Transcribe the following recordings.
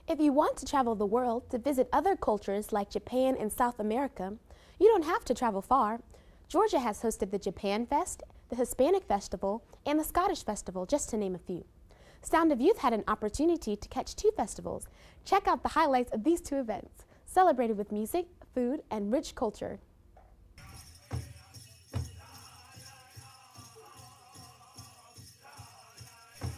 If you want to travel the world to visit other cultures like Japan and South America, you don't have to travel far. Georgia has hosted the Japan Fest, the Hispanic Festival, and the Scottish Festival, just to name a few. Sound of Youth had an opportunity to catch two festivals. Check out the highlights of these two events, celebrated with music, food, and rich culture.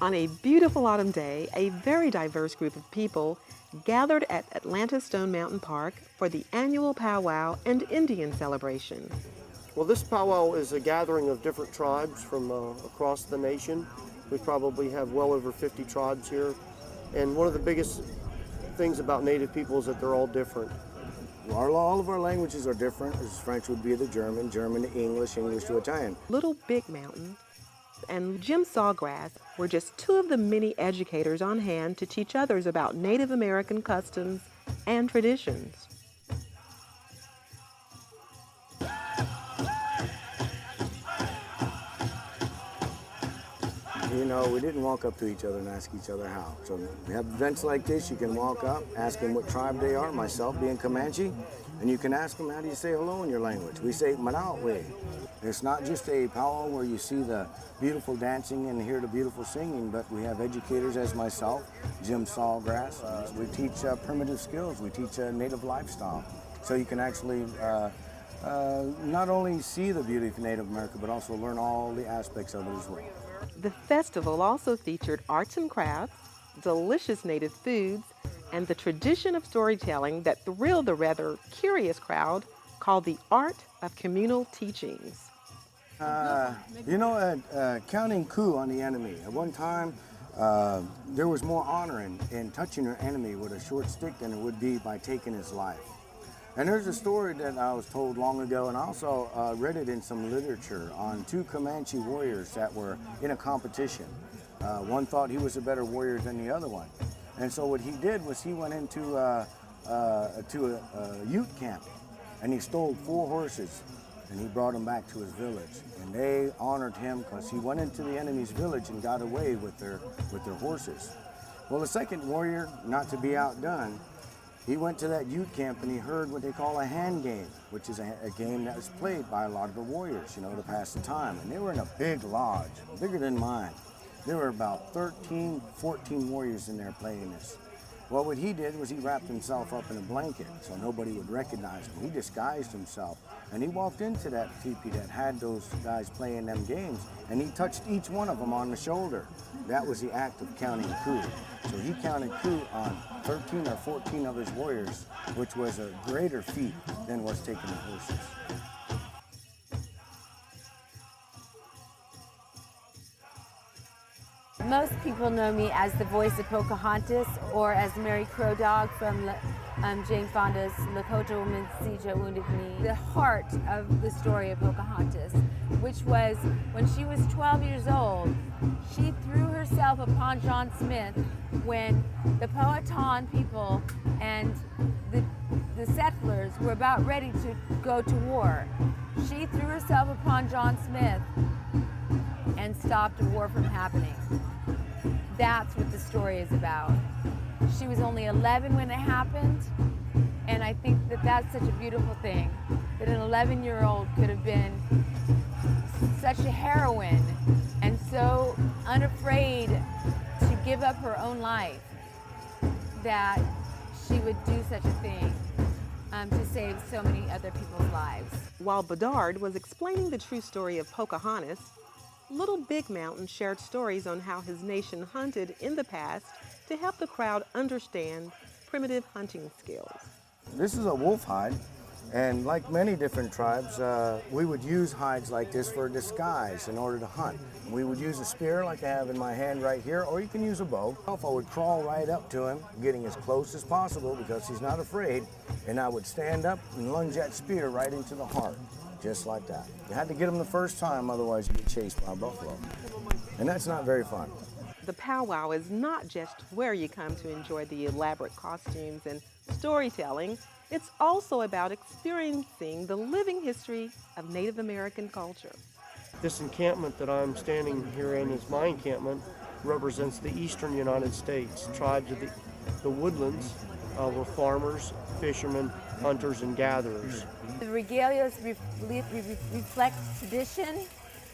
On a beautiful autumn day, a very diverse group of people gathered at Atlanta Stone Mountain Park for the annual powwow and Indian celebration. Well, this powwow is a gathering of different tribes from across the nation. We probably have well over 50 tribes here. And one of the biggest things about Native people is that they're all different. All of our languages are different. As French would be the German, German to English, English to Italian. Little Big Mountain and Jim Sawgrass were just two of the many educators on hand to teach others about Native American customs and traditions. You know, we didn't walk up to each other and ask each other how. So we have events like this, you can walk up, ask them what tribe they are, myself being Comanche, and you can ask them how do you say hello in your language. We say Manawe. It's not just a powwow where you see the beautiful dancing and hear the beautiful singing, but we have educators as myself, Jim Sawgrass. We teach primitive skills, we teach native lifestyle. So you can actually not only see the beauty of Native America, but also learn all the aspects of it as well. The festival also featured arts and crafts, delicious native foods, and the tradition of storytelling that thrilled the rather curious crowd called the art of communal teachings. Counting coup on the enemy. At one time, there was more honor in touching your enemy with a short stick than it would be by taking his life. And there's a story that I was told long ago, and I also read it in some literature on two Comanche warriors that were in a competition. One thought he was a better warrior than the other one. And so what he did was he went into a Ute camp, and he stole 4 horses, and he brought them back to his village. And they honored him because he went into the enemy's village and got away with their horses. Well, the second warrior, not to be outdone, he went to that Ute camp and he heard what they call a hand game, which is a game that was played by a lot of the warriors, to pass the time. And they were in a big lodge, bigger than mine. There were about 13, 14 warriors in there playing this. Well, what he did was he wrapped himself up in a blanket so nobody would recognize him. He disguised himself, and he walked into that teepee that had those guys playing them games, and he touched each one of them on the shoulder. That was the act of counting coup. So he counted coup on 13 or 14 of his warriors, which was a greater feat than was taking the horses. Most people know me as the voice of Pocahontas or as Mary Crow Dog from Jane Fonda's Lakota Woman Sija Wounded Knee. The heart of the story of Pocahontas, which was when she was 12 years old, she threw herself upon John Smith when the Powhatan people and the settlers were about ready to go to war. She threw herself upon John Smith and stopped war from happening. That's what the story is about. She was only 11 when it happened, and I think that that's such a beautiful thing, that an 11-year-old could have been such a heroine and so unafraid to give up her own life that she would do such a thing to save so many other people's lives. While Bedard was explaining the true story of Pocahontas, Little Big Mountain shared stories on how his nation hunted in the past to help the crowd understand primitive hunting skills. This is a wolf hide, and like many different tribes, we would use hides like this for disguise in order to hunt. We would use a spear like I have in my hand right here, or you can use a bow. I would crawl right up to him, getting as close as possible because he's not afraid, and I would stand up and lunge that spear right into the heart. Just like that. You had to get them the first time, otherwise you get chased by a buffalo. And that's not very fun. The powwow is not just where you come to enjoy the elaborate costumes and storytelling. It's also about experiencing the living history of Native American culture. This encampment that I'm standing here in is my encampment, represents the eastern United States. Tribes of the woodlands were farmers, fishermen, hunters, and gatherers. The regalias reflect tradition,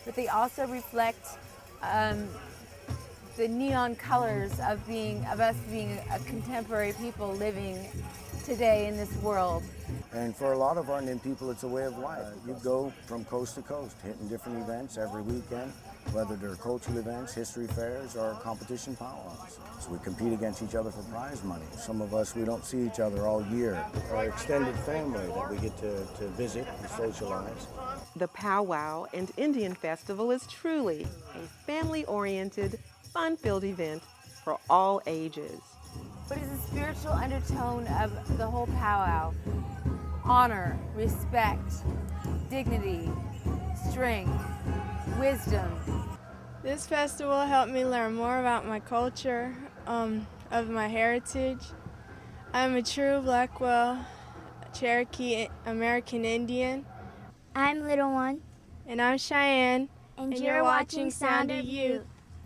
but they also reflect the neon colors of us being a contemporary people living today in this world. And for a lot of our Indian people, it's a way of life. You go from coast to coast, hitting different events every weekend, whether they're cultural events, history fairs, or competition powwows. So we compete against each other for prize money. Some of us, we don't see each other all year. Our extended family that we get to visit and socialize. The powwow and Indian festival is truly a family-oriented, fun-filled event for all ages. What is the spiritual undertone of the whole powwow? Honor, respect, dignity, strength, wisdom. This festival helped me learn more about my culture, of my heritage. I'm a true Blackwell Cherokee American Indian. I'm Little One. And I'm Cheyenne. And you're watching Sound of Youth.